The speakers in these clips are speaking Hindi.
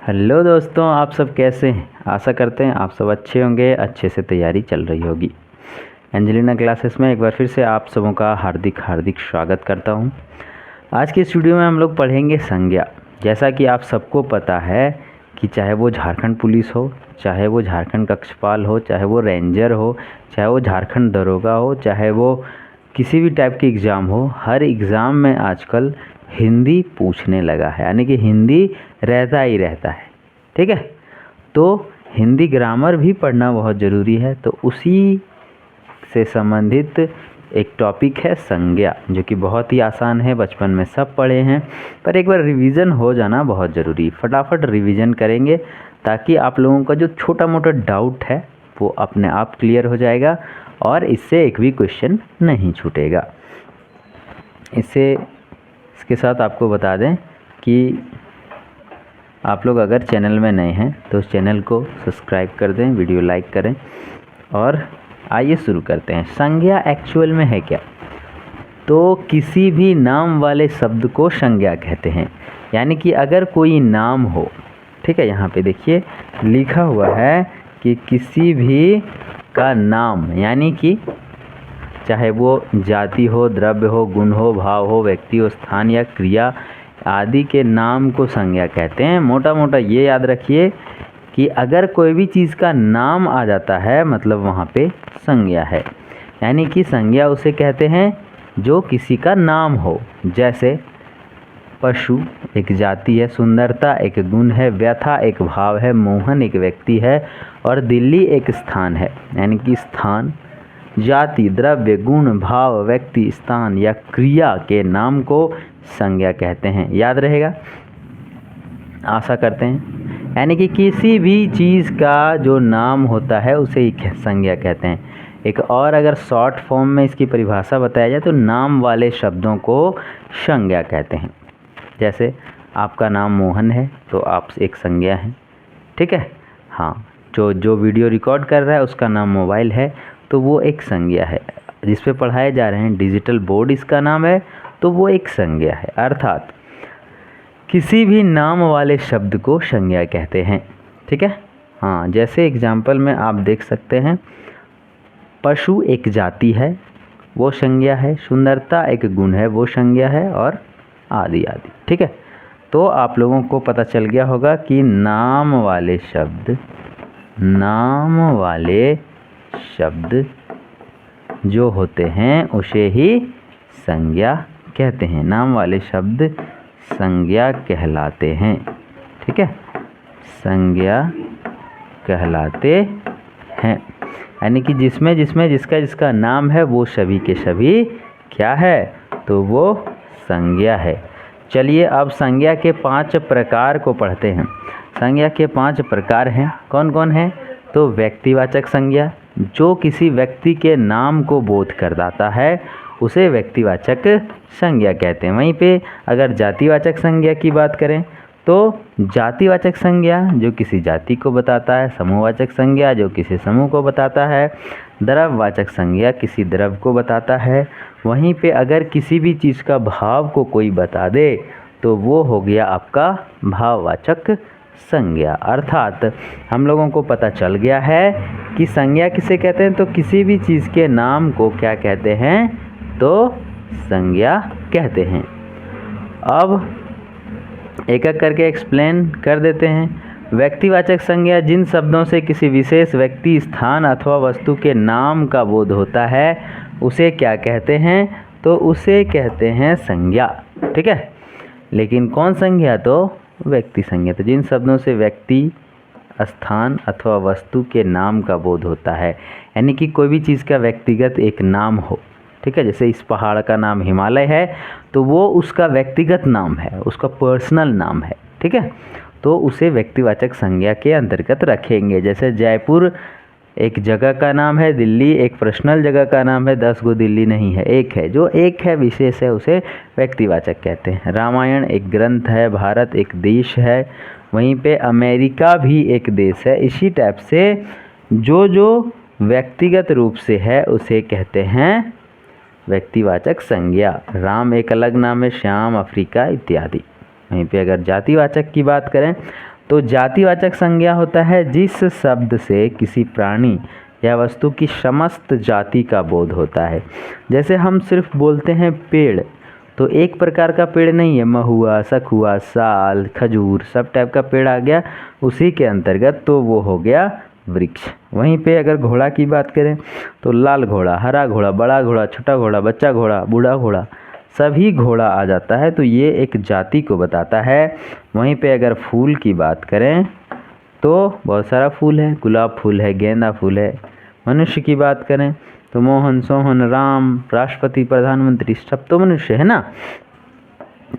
हेलो दोस्तों, आप सब कैसे हैं। आशा करते हैं आप सब अच्छे होंगे, अच्छे से तैयारी चल रही होगी। एंजेलिना क्लासेस में एक बार फिर से आप सबों का हार्दिक हार्दिक स्वागत करता हूं। आज की इस वीडियो में हम लोग पढ़ेंगे संज्ञा। जैसा कि आप सबको पता है कि चाहे वो झारखंड पुलिस हो, चाहे वो झारखंड कक्षपाल हो, चाहे वो रेंजर हो, चाहे वो झारखंड दरोगा हो, चाहे वो किसी भी टाइप की एग्ज़ाम हो, हर एग्ज़ाम में आजकल हिंदी पूछने लगा है, यानी कि हिंदी रहता ही रहता है। ठीक है, तो हिंदी ग्रामर भी पढ़ना बहुत ज़रूरी है। तो उसी से संबंधित एक टॉपिक है संज्ञा, जो कि बहुत ही आसान है, बचपन में सब पढ़े हैं, पर एक बार रिवीजन हो जाना बहुत ज़रूरी। फटाफट रिवीजन करेंगे ताकि आप लोगों का जो छोटा मोटा डाउट है वो अपने आप क्लियर हो जाएगा और इससे एक भी क्वेश्चन नहीं छूटेगा। इसके साथ आपको बता दें कि आप लोग अगर चैनल में नए हैं तो उस चैनल को सब्सक्राइब कर दें, वीडियो लाइक करें। और आइए शुरू करते हैं। संज्ञा एक्चुअल में है क्या? तो किसी भी नाम वाले शब्द को संज्ञा कहते हैं। यानी कि अगर कोई नाम हो, ठीक है, यहाँ पे देखिए लिखा हुआ है कि किसी भी का नाम, यानी कि चाहे वो जाति हो, द्रव्य हो, गुण हो, भाव हो, व्यक्ति हो, स्थान या क्रिया आदि के नाम को संज्ञा कहते हैं। मोटा मोटा ये याद रखिए कि अगर कोई भी चीज़ का नाम आ जाता है मतलब वहाँ पे संज्ञा है। यानी कि संज्ञा उसे कहते हैं जो किसी का नाम हो। जैसे पशु एक जाति है, सुंदरता एक गुण है, व्यथा एक भाव है, मोहन एक व्यक्ति है और दिल्ली एक स्थान है। यानी कि स्थान, जाति, द्रव्य, गुण, भाव, व्यक्ति, स्थान या क्रिया के नाम को संज्ञा कहते हैं। याद रहेगा, आशा करते हैं। यानी कि किसी भी चीज़ का जो नाम होता है उसे ही संज्ञा कहते हैं। एक और अगर शॉर्ट फॉर्म में इसकी परिभाषा बताया जाए तो नाम वाले शब्दों को संज्ञा कहते हैं। जैसे आपका नाम मोहन है तो आप एक संज्ञा हैं। ठीक है, हाँ, जो वीडियो रिकॉर्ड कर रहा है उसका नाम मोबाइल है तो वो एक संज्ञा है। जिस पे पढ़ाए जा रहे हैं डिजिटल बोर्ड इसका नाम है तो वो एक संज्ञा है। अर्थात किसी भी नाम वाले शब्द को संज्ञा कहते हैं। ठीक है, हाँ, जैसे एग्जाम्पल में आप देख सकते हैं, पशु एक जाति है वो संज्ञा है, सुंदरता एक गुण है वो संज्ञा है और आदि आदि। ठीक है, तो आप लोगों को पता चल गया होगा कि नाम वाले शब्द जो होते हैं उसे ही संज्ञा कहते हैं। नाम वाले शब्द संज्ञा कहलाते हैं। ठीक है, संज्ञा कहलाते हैं। यानी कि जिसमें जिसका नाम है वो सभी के सभी क्या है, तो वो संज्ञा है। चलिए अब संज्ञा के 5 प्रकार को पढ़ते हैं। संज्ञा के 5 प्रकार हैं। कौन कौन है? तो व्यक्तिवाचक संज्ञा, जो किसी व्यक्ति के नाम को बोध कराता है उसे व्यक्तिवाचक संज्ञा कहते हैं। वहीं पे अगर जातिवाचक संज्ञा की बात करें तो जातिवाचक संज्ञा जो किसी जाति को बताता है, समूहवाचक संज्ञा जो किसी समूह को बताता है, द्रव्यवाचक संज्ञा किसी द्रव्य को बताता है। वहीं पे अगर किसी भी चीज़ का भाव को कोई बता दे तो वो हो गया आपका भाववाचक संज्ञा। अर्थात हम लोगों को पता चल गया है कि संज्ञा किसे कहते हैं, तो किसी भी चीज़ के नाम को क्या कहते हैं, तो संज्ञा कहते हैं। अब एक एक करके एक्सप्लेन कर देते हैं। व्यक्तिवाचक संज्ञा जिन शब्दों से किसी विशेष व्यक्ति, स्थान अथवा वस्तु के नाम का बोध होता है उसे क्या कहते हैं, तो उसे कहते हैं संज्ञा। ठीक है, लेकिन कौन संज्ञा? तो व्यक्ति संज्ञा। तो जिन शब्दों से व्यक्ति, स्थान अथवा वस्तु के नाम का बोध होता है, यानी कि कोई भी चीज़ का व्यक्तिगत एक नाम हो। ठीक है, जैसे इस पहाड़ का नाम हिमालय है तो वो उसका व्यक्तिगत नाम है, उसका पर्सनल नाम है। ठीक है, तो उसे व्यक्तिवाचक संज्ञा के अंतर्गत रखेंगे। जैसे जयपुर एक जगह का नाम है, दिल्ली एक पर्सनल जगह का नाम है, 10 गो दिल्ली नहीं है, एक है, जो एक है विशेष है उसे व्यक्तिवाचक कहते हैं। रामायण एक ग्रंथ है, भारत एक देश है, वहीं पे अमेरिका भी एक देश है। इसी टाइप से जो व्यक्तिगत रूप से है उसे कहते हैं व्यक्तिवाचक संज्ञा। राम एक अलग नाम है, श्याम, अफ्रीका इत्यादि। वहीं पे अगर जातिवाचक की बात करें तो जातिवाचक संज्ञा होता है जिस शब्द से किसी प्राणी या वस्तु की समस्त जाति का बोध होता है। जैसे हम सिर्फ बोलते हैं पेड़, तो एक प्रकार का पेड़ नहीं है, महुआ, सखुआ, साल, खजूर, सब टाइप का पेड़ आ गया उसी के अंतर्गत, तो वो हो गया वृक्ष। वहीं पे अगर घोड़ा की बात करें तो लाल घोड़ा, हरा घोड़ा, बड़ा घोड़ा, छोटा घोड़ा, बच्चा घोड़ा, बूढ़ा घोड़ा, सभी घोड़ा आ जाता है, तो ये एक जाति को बताता है। वहीं पे अगर फूल की बात करें तो बहुत सारा फूल है, गुलाब फूल है, गेंदा फूल है। मनुष्य की बात करें तो मोहन, सोहन, राम, राष्ट्रपति, प्रधानमंत्री, सब तो मनुष्य है ना।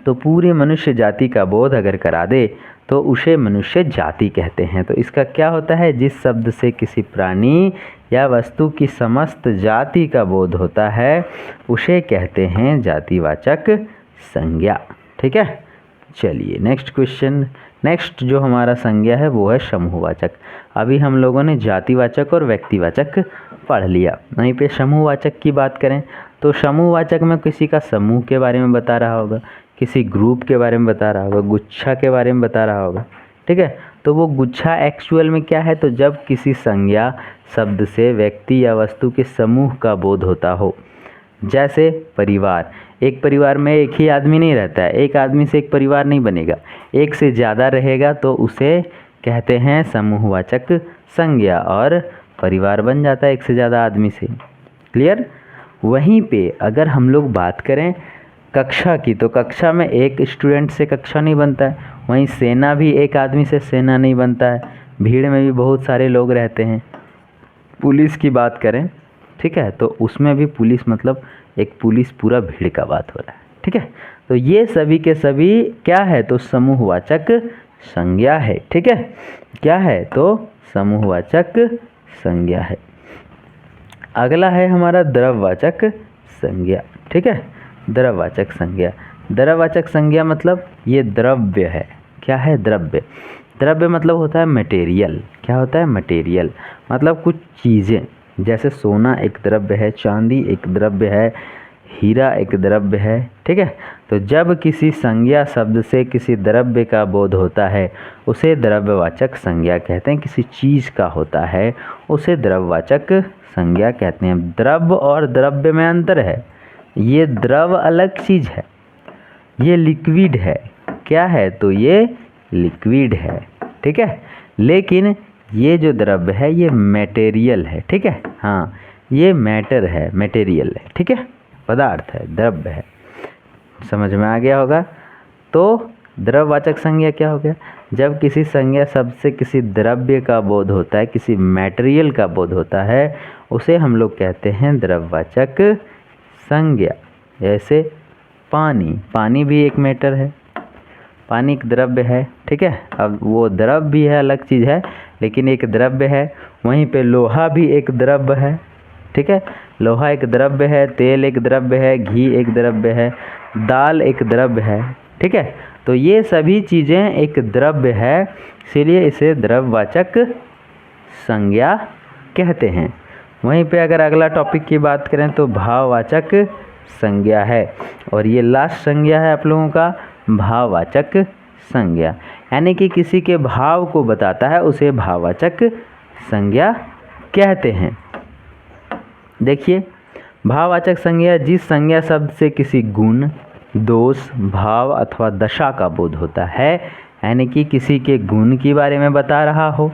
तो पूरे मनुष्य जाति का बोध अगर करा दे तो उसे मनुष्य जाति कहते हैं। तो इसका क्या होता है, जिस शब्द से किसी प्राणी या वस्तु की समस्त जाति का बोध होता है उसे कहते हैं जातिवाचक संज्ञा। ठीक है, चलिए नेक्स्ट क्वेश्चन। नेक्स्ट जो हमारा संज्ञा है वो है समूहवाचक। अभी हम लोगों ने जातिवाचक और व्यक्तिवाचक पढ़ लिया। वहीं पे समूहवाचक की बात करें तो समूहवाचक में किसी का समूह के बारे में बता रहा होगा, किसी ग्रुप के बारे में बता रहा होगा, गुच्छा के बारे में बता रहा होगा। ठीक है, तो वो गुच्छा एक्चुअल में क्या है, तो जब किसी संज्ञा शब्द से व्यक्ति या वस्तु के समूह का बोध होता हो। जैसे परिवार, एक परिवार में एक ही आदमी नहीं रहता है, एक आदमी से एक परिवार नहीं बनेगा, एक से ज़्यादा रहेगा तो उसे कहते हैं समूहवाचक संज्ञा, और परिवार बन जाता है एक से ज़्यादा आदमी से। क्लियर। वहीं पे अगर हम लोग बात करें कक्षा की, तो कक्षा में एक स्टूडेंट से कक्षा नहीं बनता है। वहीं सेना भी एक आदमी से सेना नहीं बनता है, भीड़ में भी बहुत सारे लोग रहते हैं। पुलिस की बात करें, ठीक है, तो उसमें भी पुलिस मतलब एक पुलिस पूरा भीड़ का बात हो रहा है। ठीक है, तो ये सभी के सभी क्या है, तो समूहवाचक संज्ञा है। ठीक है, क्या है, तो समूहवाचक संज्ञा है। अगला है हमारा द्रव्यवाचक संज्ञा। ठीक है, द्रव्यवाचक संज्ञा। द्रव्यवाचक संज्ञा मतलब ये द्रव्य है। क्या है, द्रव्य। द्रव्य मतलब होता है मटेरियल। क्या होता है, मटेरियल मतलब कुछ चीज़ें। जैसे सोना एक द्रव्य है, चांदी एक द्रव्य है, हीरा एक द्रव्य है। ठीक है, तो जब किसी संज्ञा शब्द से किसी द्रव्य का बोध होता है उसे द्रव्यवाचक संज्ञा कहते हैं। किसी चीज़ का होता है उसे द्रव्यवाचक संज्ञा कहते हैं। द्रव्य और द्रव्य में अंतर है। ये द्रव अलग चीज़ है, ये लिक्विड है। क्या है, तो ये लिक्विड है। ठीक है, लेकिन ये जो द्रव्य है ये मटेरियल है। ठीक है, हाँ, ये मैटर है, मटेरियल है। ठीक है, पदार्थ है, द्रव्य है। समझ में आ गया होगा। तो द्रव्यवाचक संज्ञा क्या हो गया, जब किसी संज्ञा शब्द से किसी द्रव्य का बोध होता है, किसी मटेरियल का बोध होता है, उसे हम लोग कहते हैं द्रव्यवाचक संज्ञा। जैसे पानी, पानी भी एक मैटर है, पानी एक द्रव्य है। ठीक है, अब वो द्रव्य भी है, अलग चीज़ है, लेकिन एक द्रव्य है। वहीं पे लोहा भी एक द्रव्य है। ठीक है, लोहा एक द्रव्य है, तेल एक द्रव्य है, घी एक द्रव्य है, दाल एक द्रव्य है। ठीक है, तो ये सभी चीज़ें एक द्रव्य है, इसीलिए इसे द्रव्यवाचक संज्ञा कहते हैं। वहीं पे अगर अगला टॉपिक की बात करें तो भाववाचक संज्ञा है, और ये लास्ट संज्ञा है आप लोगों का भाववाचक संज्ञा, यानी कि किसी के भाव को बताता है उसे भाववाचक संज्ञा कहते हैं। देखिए, भाववाचक संज्ञा जिस संज्ञा शब्द से किसी गुण, दोष, भाव अथवा दशा का बोध होता है, यानी कि किसी के गुण के बारे में बता रहा हो,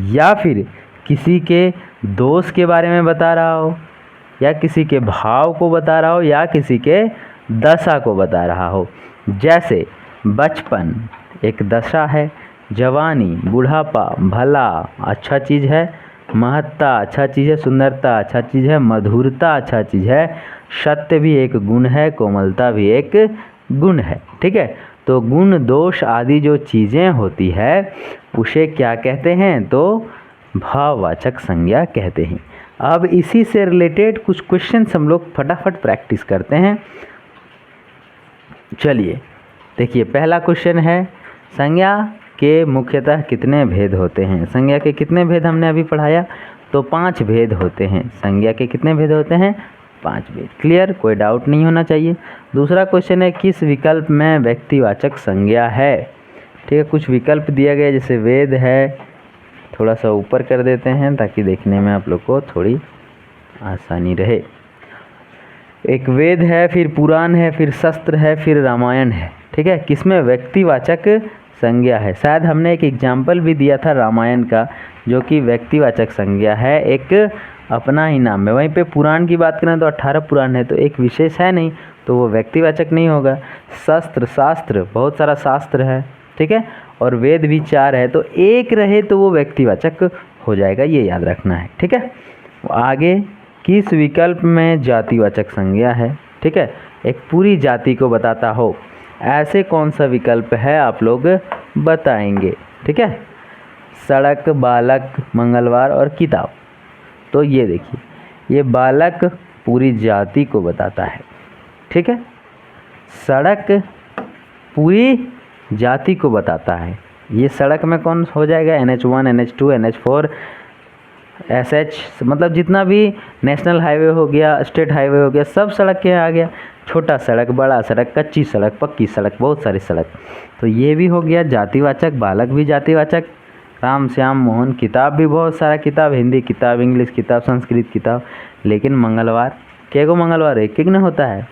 या फिर किसी के दोष के बारे में बता रहा हो, या किसी के भाव को बता रहा हो, या किसी के दशा को बता रहा हो। जैसे बचपन एक दशा है, जवानी, बुढ़ापा, भला अच्छा चीज़ है, महत्ता अच्छा चीज़ है, सुंदरता अच्छा चीज़ है, मधुरता अच्छा चीज़ है, सत्य भी एक गुण है, कोमलता भी एक गुण है। ठीक है, तो गुण, दोष आदि जो चीज़ें होती है उसे क्या कहते हैं, तो भाववाचक संज्ञा कहते हैं। अब इसी से रिलेटेड कुछ क्वेश्चंस हम लोग फटाफट प्रैक्टिस करते हैं। चलिए देखिए, पहला क्वेश्चन है, संज्ञा के मुख्यतः कितने भेद होते हैं। संज्ञा के कितने भेद हमने अभी पढ़ाया, तो 5 भेद होते हैं। संज्ञा के कितने भेद होते हैं, 5 भेद। क्लियर, कोई डाउट नहीं होना चाहिए। दूसरा क्वेश्चन है, किस विकल्प में व्यक्तिवाचक संज्ञा है। ठीक है। कुछ विकल्प दिया गया जैसे वेद है, थोड़ा सा ऊपर कर देते हैं ताकि देखने में आप लोग को थोड़ी आसानी रहे। एक वेद है, फिर पुराण है, फिर शस्त्र है, फिर रामायण है, ठीक है। किसमें व्यक्तिवाचक संज्ञा है। शायद हमने एक एग्जाम्पल भी दिया था रामायण का, जो कि व्यक्तिवाचक संज्ञा है, एक अपना ही नाम है। वहीं पे पुराण की बात करें तो 18 पुराण है, तो एक विशेष है नहीं, तो वो व्यक्तिवाचक नहीं होगा। शस्त्र, शास्त्र, बहुत सारा शास्त्र है, ठीक है, और वेद भी 4 है, तो एक रहे तो वो व्यक्तिवाचक हो जाएगा, ये याद रखना है, ठीक है। आगे किस विकल्प में जातिवाचक संज्ञा है, ठीक है, एक पूरी जाति को बताता हो, ऐसे कौन सा विकल्प है आप लोग बताएंगे, ठीक है। सड़क, बालक, मंगलवार और किताब। तो ये देखिए, ये बालक पूरी जाति को बताता है, ठीक है। सड़क पूरी जाति को बताता है। ये सड़क में कौन हो जाएगा, NH1, NH2, NH4, SH, मतलब जितना भी नेशनल हाईवे हो गया, स्टेट हाईवे हो गया, सब सड़क के आ गया। छोटा सड़क, बड़ा सड़क, कच्ची सड़क, पक्की सड़क, बहुत सारी सड़क। तो ये भी हो गया जातिवाचक। बालक भी जातिवाचक। राम, श्याम, मोहन, किताब भी बहुत सारा किताब, हिंदी किताब, इंग्लिश किताब, संस्कृत किताब। लेकिन मंगलवार, क्या को मंगलवार एक एक न होता है,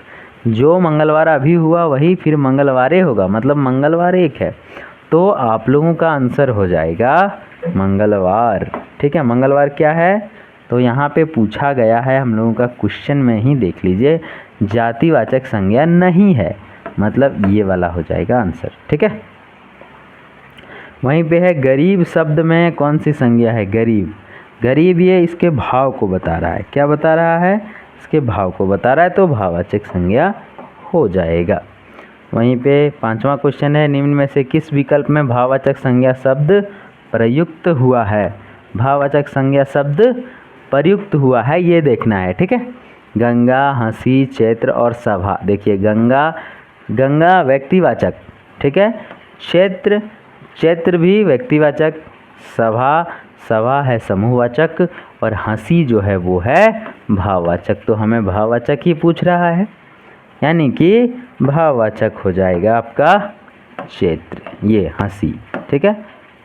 जो मंगलवार अभी हुआ वही फिर मंगलवारे होगा, मतलब मंगलवार एक है। तो आप लोगों का आंसर हो जाएगा मंगलवार, ठीक है। मंगलवार क्या है, तो यहाँ पे पूछा गया है हम लोगों का क्वेश्चन में ही देख लीजिए, जातिवाचक संज्ञा नहीं है, मतलब ये वाला हो जाएगा आंसर, ठीक है। वहीं पे है गरीब शब्द में कौन सी संज्ञा है, गरीब। गरीब ये इसके भाव को बता रहा है, क्या बता रहा है, इसके भाव को बता रहा है, तो भाववाचक संज्ञा हो जाएगा। वहीं पे 5वां क्वेश्चन है, निम्न में से किस विकल्प में भाववाचक संज्ञा शब्द प्रयुक्त हुआ है। भाववाचक संज्ञा शब्द प्रयुक्त हुआ है, ये देखना है, ठीक है। गंगा, हंसी, चैत्र और सभा। देखिए गंगा, गंगा व्यक्तिवाचक, ठीक है। चैत्र, चैत्र भी व्यक्तिवाचक। सभा, सभा है समूहवाचक। और हंसी जो है वो है भाववाचक। तो हमें भाववाचक ही पूछ रहा है, यानी कि भाववाचक हो जाएगा आपका चैत्र, ये हंसी, ठीक है।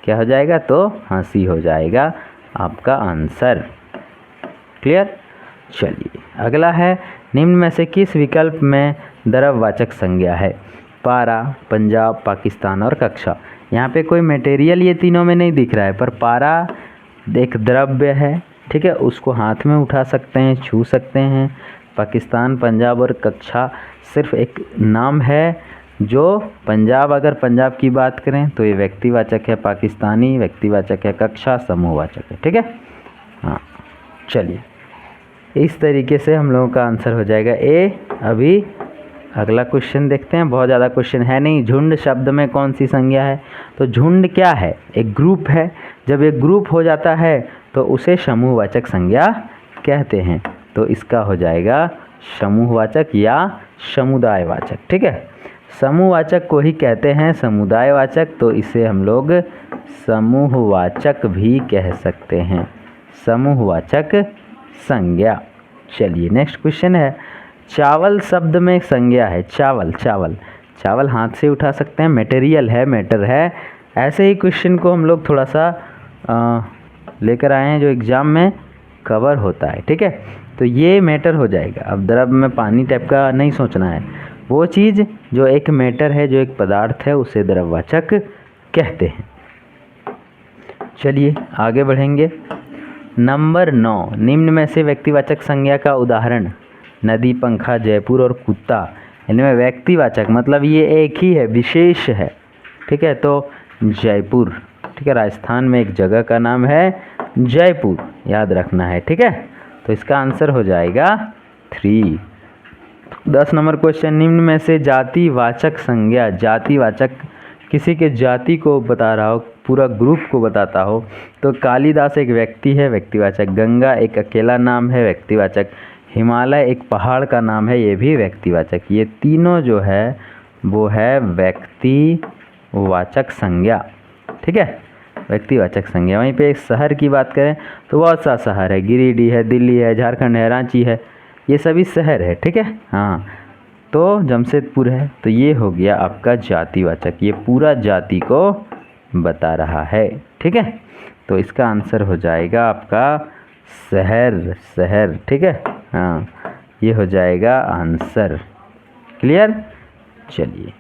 क्या हो जाएगा, तो हंसी हो जाएगा आपका आंसर। क्लियर। चलिए अगला है, निम्न में से किस विकल्प में द्रव्यवाचक संज्ञा है। पारा, पंजाब, पाकिस्तान और कक्षा। यहाँ पे कोई मटेरियल ये तीनों में नहीं दिख रहा है, पर पारा एक द्रव्य है, ठीक है, उसको हाथ में उठा सकते हैं, छू सकते हैं। पाकिस्तान, पंजाब और कक्षा सिर्फ एक नाम है। जो पंजाब, अगर पंजाब की बात करें तो ये व्यक्तिवाचक है, पाकिस्तानी व्यक्तिवाचक है, कक्षा समूहवाचक है, ठीक है। हाँ चलिए, इस तरीके से हम लोगों का आंसर हो जाएगा ए। अभी अगला क्वेश्चन देखते हैं, बहुत ज़्यादा क्वेश्चन है नहीं। झुंड शब्द में कौन सी संज्ञा है। तो झुंड क्या है, एक ग्रुप है। जब एक ग्रुप हो जाता है तो उसे समूहवाचक संज्ञा कहते हैं। तो इसका हो जाएगा समूहवाचक या समुदायवाचक, ठीक है। समूहवाचक को ही कहते हैं समुदायवाचक, तो इसे हम लोग समूहवाचक भी कह सकते हैं, समूहवाचक संज्ञा। चलिए नेक्स्ट क्वेश्चन है, चावल शब्द में संज्ञा है। चावल, चावल, चावल हाथ से उठा सकते हैं, मटेरियल है, मैटर है। ऐसे ही क्वेश्चन को हम लोग थोड़ा सा लेकर आए हैं जो एग्ज़ाम में कवर होता है, ठीक है। तो ये मैटर हो जाएगा। अब द्रव्य में पानी टाइप का नहीं सोचना है, वो चीज़ जो एक मैटर है, जो एक पदार्थ है, उसे द्रव्यवाचक कहते हैं। चलिए आगे बढ़ेंगे। नंबर 9, निम्न में से व्यक्तिवाचक संज्ञा का उदाहरण। नदी, पंखा, जयपुर और कुत्ता। इनमें व्यक्तिवाचक मतलब ये एक ही है, विशेष है, ठीक है। तो जयपुर, ठीक है, राजस्थान में एक जगह का नाम है जयपुर, याद रखना है, ठीक है। तो इसका आंसर हो जाएगा 3। 10 नंबर क्वेश्चन, निम्न में से जातिवाचक संज्ञा, जातिवाचक किसी के जाति को बता रहा हो, पूरा ग्रुप को बताता हो। तो कालिदास एक व्यक्ति है, व्यक्तिवाचक। गंगा एक अकेला नाम है, व्यक्तिवाचक। हिमालय एक पहाड़ का नाम है, ये भी व्यक्तिवाचक। ये तीनों जो है वो है व्यक्तिवाचक संज्ञा, ठीक है, व्यक्तिवाचक संज्ञा। वहीं पे एक शहर की बात करें तो बहुत सा शहर है, गिरिडीह है, दिल्ली है, झारखंड है, रांची है, ये सभी शहर है, ठीक है। हाँ, तो जमशेदपुर है, तो ये हो गया आपका जातिवाचक, ये पूरा जाति को बता रहा है। ठीक है, तो इसका आंसर हो जाएगा आपका शहर, शहर। ठीक है, हाँ, ये हो जाएगा आंसर। क्लियर? चलिए,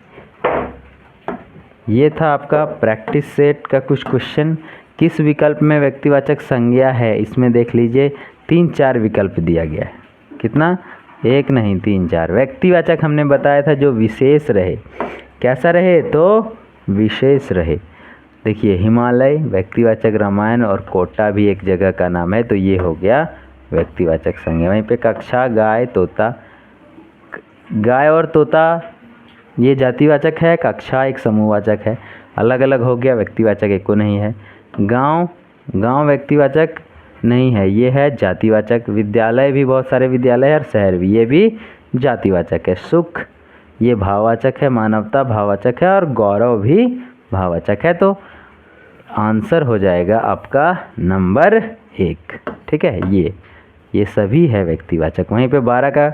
ये था आपका प्रैक्टिस सेट का कुछ क्वेश्चन। किस विकल्प में व्यक्तिवाचक संज्ञा है, इसमें देख लीजिए 3-4 विकल्प दिया गया है। कितना? एक नहीं 3-4। व्यक्तिवाचक हमने बताया था जो विशेष रहे। कैसा रहे? तो विशेष रहे। देखिए, हिमालय व्यक्तिवाचक, रामायण और कोटा भी एक जगह का नाम है, तो ये हो गया व्यक्तिवाचक संज्ञा। वहीं पे कक्षा, गाय, तोता, गाय और तोता ये जातिवाचक है, कक्षा एक समूहवाचक है, अलग अलग हो गया, व्यक्तिवाचक एक को नहीं है। गांव, गांव व्यक्तिवाचक नहीं है, ये है जातिवाचक। विद्यालय भी बहुत सारे विद्यालय है, और शहर भी, ये भी जातिवाचक है। सुख ये भाववाचक है, मानवता भाववाचक है, और गौरव भी भाववाचक है। तो आंसर हो जाएगा आपका नंबर 1। ठीक है, ये सभी है व्यक्तिवाचक। वहीं पे 12 का,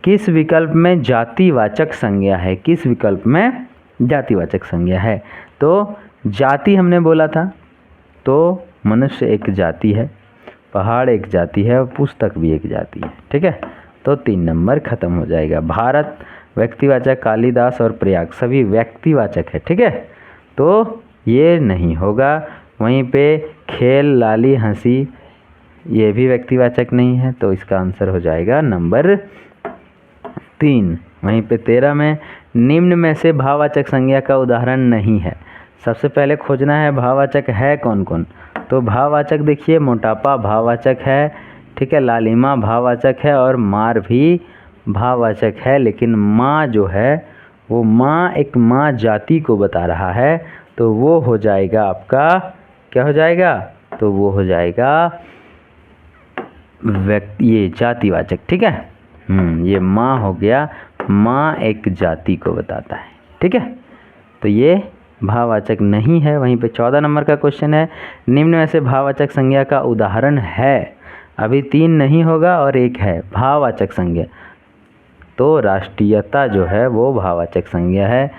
किस विकल्प में जातिवाचक संज्ञा है? किस विकल्प में जातिवाचक संज्ञा है? तो जाति हमने बोला था, तो मनुष्य एक जाति है, पहाड़ एक जाति है, और पुस्तक भी एक जाति है। ठीक है, तो 3 नंबर खत्म हो जाएगा। भारत व्यक्तिवाचक, कालिदास और प्रयाग सभी व्यक्तिवाचक है। ठीक है, तो ये नहीं होगा। वहीं पे खेल, लाली, हंसी ये भी व्यक्तिवाचक नहीं है, तो इसका आंसर हो जाएगा नंबर 3। वहीं पे 13 में, निम्न में से भाववाचक संज्ञा का उदाहरण नहीं है। सबसे पहले खोजना है भाववाचक है कौन कौन। तो भाववाचक देखिए, मोटापा भाववाचक है। ठीक है, लालिमा भाववाचक है, और मार भी भाववाचक है। लेकिन माँ जो है, वो माँ एक माँ जाति को बता रहा है, तो वो हो जाएगा आपका, क्या हो जाएगा? तो वो हो जाएगा ये जातिवाचक। ठीक है, ये माँ हो गया, माँ एक जाति को बताता है। ठीक है, तो ये भाववाचक नहीं है। वहीं पे 14 नंबर का क्वेश्चन है, निम्न में से भाववाचक संज्ञा का उदाहरण है। अभी 3 नहीं होगा और 1 है भाववाचक संज्ञा। तो राष्ट्रीयता जो है वो भाववाचक संज्ञा है,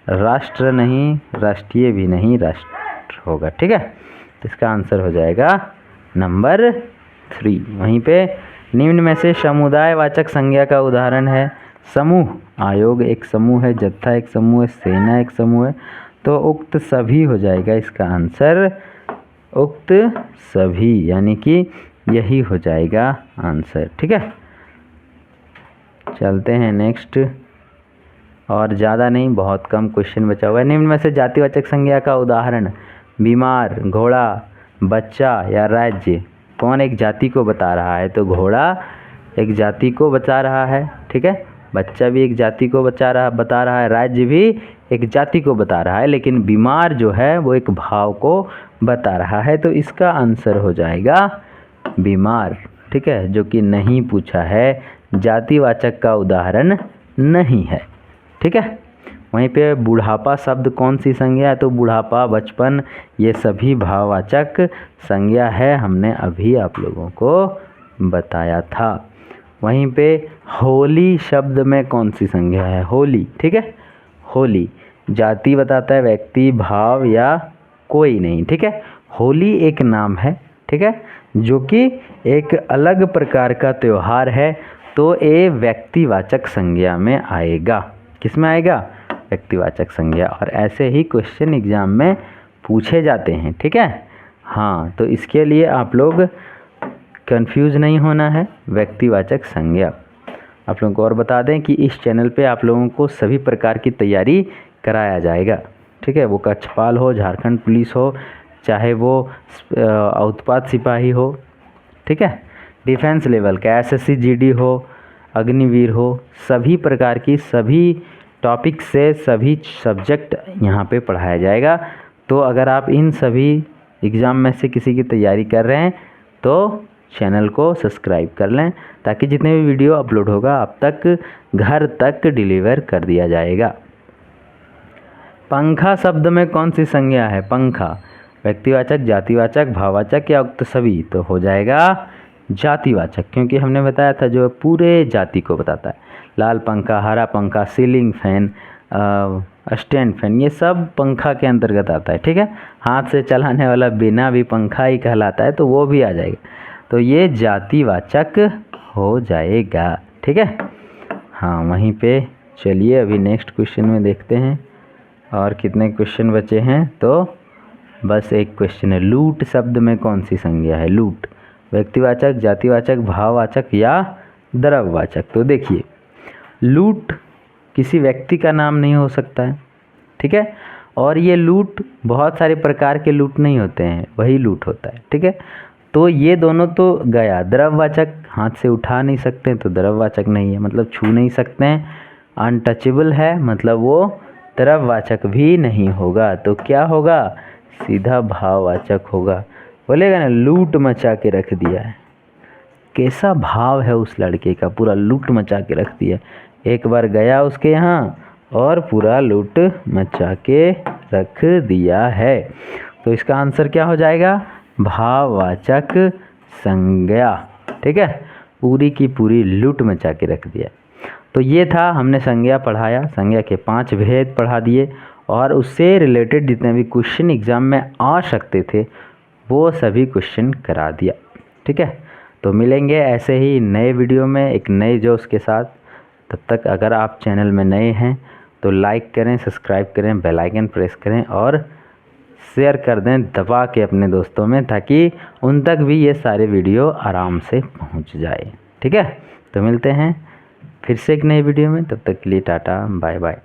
राष्ट्र नहीं, राष्ट्रीय भी नहीं, राष्ट्र होगा। ठीक है, तो इसका आंसर हो जाएगा नंबर 3। वहीं पे निम्न में से समुदायवाचक संज्ञा का उदाहरण है। समूह, आयोग एक समूह है, जत्था एक समूह है, सेना एक समूह है, तो उक्त सभी हो जाएगा इसका आंसर, उक्त सभी, यानी कि यही हो जाएगा आंसर। ठीक है, चलते हैं नेक्स्ट। और ज़्यादा नहीं, बहुत कम क्वेश्चन बचा हुआ है। निम्न में से जातिवाचक संज्ञा का उदाहरण, बीमार, घोड़ा, बच्चा या राज्य कौन एक जाति को बता रहा है? तो घोड़ा एक जाति को बता रहा है। ठीक है, बच्चा भी एक जाति को बता रहा है, राज्य भी एक जाति को बता रहा है, लेकिन बीमार जो है वो एक भाव को बता रहा है। तो इसका आंसर हो जाएगा बीमार। ठीक है, जो कि नहीं पूछा है, जातिवाचक का उदाहरण नहीं है। ठीक है, वहीं पे बुढ़ापा शब्द कौन सी संज्ञा है? तो बुढ़ापा, बचपन ये सभी भाववाचक संज्ञा है, हमने अभी आप लोगों को बताया था। वहीं पे होली शब्द में कौन सी संज्ञा है? होली। ठीक है, होली जाति बताता है, व्यक्ति, भाव या कोई नहीं। ठीक है, होली एक नाम है। ठीक है, जो कि एक अलग प्रकार का त्यौहार है, तो ये व्यक्तिवाचक संज्ञा में आएगा। किस में आएगा? व्यक्तिवाचक संज्ञा। और ऐसे ही क्वेश्चन एग्जाम में पूछे जाते हैं। ठीक है, हाँ, तो इसके लिए आप लोग कंफ्यूज नहीं होना है। व्यक्तिवाचक संज्ञा आप लोगों को और बता दें कि इस चैनल पे आप लोगों को सभी प्रकार की तैयारी कराया जाएगा। ठीक है, वो कक्षपाल हो, झारखंड पुलिस हो, चाहे वो उत्पाद सिपाही हो, ठीक है, डिफेंस लेवल का एसएससी जीडी हो, अग्निवीर हो, सभी प्रकार की सभी टॉपिक से सभी सब्जेक्ट यहाँ पे पढ़ाया जाएगा। तो अगर आप इन सभी एग्ज़ाम में से किसी की तैयारी कर रहे हैं तो चैनल को सब्सक्राइब कर लें, ताकि जितने भी वीडियो अपलोड होगा आप तक घर तक डिलीवर कर दिया जाएगा। पंखा शब्द में कौन सी संज्ञा है? पंखा व्यक्तिवाचक, जातिवाचक, भाववाचक या उक्त सभी? तो हो जाएगा जातिवाचक, क्योंकि हमने बताया था जो पूरे जाति को बताता है। लाल पंखा, हरा पंखा, सीलिंग फैन, स्टैंड फैन, ये सब पंखा के अंतर्गत आता है। ठीक है, हाथ से चलाने वाला बिना भी पंखा ही कहलाता है, तो वो भी आ जाएगा। तो ये जातिवाचक हो जाएगा। ठीक है, हाँ वहीं पे चलिए अभी नेक्स्ट क्वेश्चन में देखते हैं। और कितने क्वेश्चन बचे हैं? तो बस एक क्वेश्चन है। लूट शब्द में कौन सी संज्ञा है? लूट व्यक्तिवाचक, जातिवाचक, भाववाचक या द्रव्यवाचक? तो देखिए, लूट किसी व्यक्ति का नाम नहीं हो सकता है। ठीक है, और ये लूट बहुत सारे प्रकार के लूट नहीं होते हैं, वही लूट होता है। ठीक है, तो ये दोनों तो गया। द्रव्यवाचक हाथ से उठा नहीं सकते तो द्रव्यवाचक नहीं है, मतलब छू नहीं सकते हैं। अनटचेबल है मतलब वो द्रव्यवाचक भी नहीं होगा। तो क्या होगा? सीधा भाववाचक होगा। बोलेगा ना लूट मचा के रख दिया है। कैसा भाव है उस लड़के का, पूरा लूट मचा के रख दिया। एक बार गया उसके यहाँ और पूरा लूट मचा के रख दिया है। तो इसका आंसर क्या हो जाएगा? भाववाचक संज्ञा। ठीक है, पूरी की पूरी लूट मचा के रख दिया। तो ये था, हमने संज्ञा पढ़ाया, संज्ञा के 5 भेद पढ़ा दिए और उससे रिलेटेड जितने भी क्वेश्चन एग्जाम में आ सकते थे वो सभी क्वेश्चन करा दिया। ठीक है, तो मिलेंगे ऐसे ही नए वीडियो में एक नए जोश के साथ। तब तक अगर आप चैनल में नए हैं तो लाइक करें, सब्सक्राइब करें, बेल आइकन प्रेस करें और शेयर कर दें दबा के अपने दोस्तों में, ताकि उन तक भी ये सारे वीडियो आराम से पहुंच जाए। ठीक है, तो मिलते हैं फिर से एक नए वीडियो में। तब तक के लिए टाटा बाय बाय।